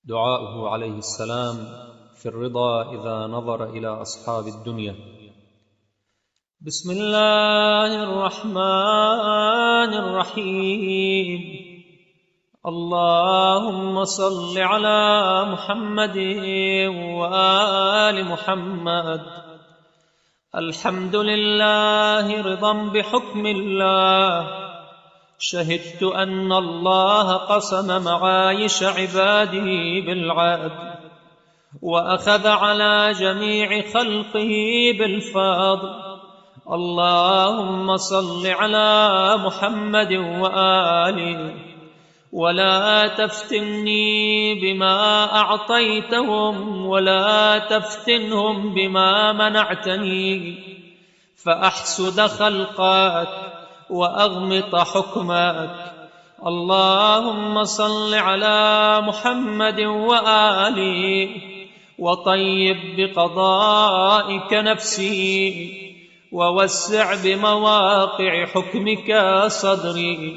دعاؤه عليه السلام في الرضا إذا نظر إلى أصحاب الدنيا. بسم الله الرحمن الرحيم. اللهم صل على محمد وآل محمد. الحمد لله رضا بحكم الله. شهدت أن الله قسم معايش عباده بالعدل، وأخذ على جميع خلقه بالفضل. اللهم صل على محمد وآله، ولا تفتني بما أعطيتهم ولا تفتنهم بما منعتني، فأحسد خلقك وأغمط حكمك. اللهم صل على محمد وآله، وطيب بقضائك نفسي، ووسع بمواقع حكمك صدري،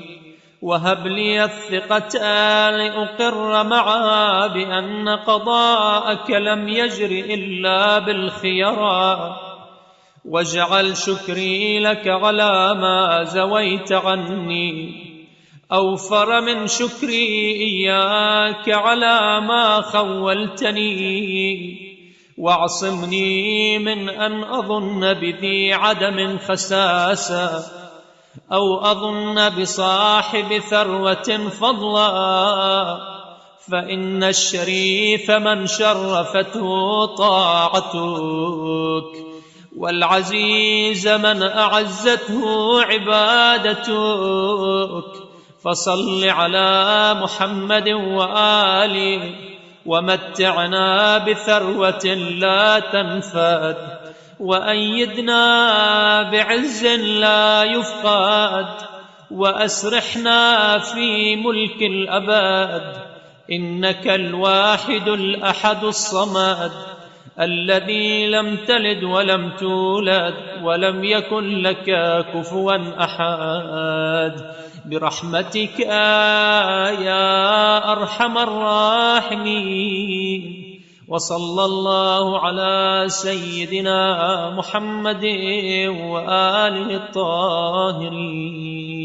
وهب لي الثقة لأقر معها بأن قضاءك لم يجر إلا بالخيرات، واجعل شكري لك على ما زويت عني أوفر من شكري إياك على ما خولتني، واعصمني من أن أظن بذي عدم خساسة، أو أظن بصاحب ثروة فضلا، فإن الشريف من شرفته طاعتك، والعزيز من أعزته عبادتك. فصل على محمد وآله، ومتعنا بثروة لا تنفد، وأيدنا بعز لا يفقد، وأسرحنا في ملك الأبد، إنك الواحد الأحد الصمد، الذي لم تلد ولم تولد ولم يكن لك كفوا أحد، برحمتك يا أرحم الراحمين. وصلى الله على سيدنا محمد وآله الطاهرين.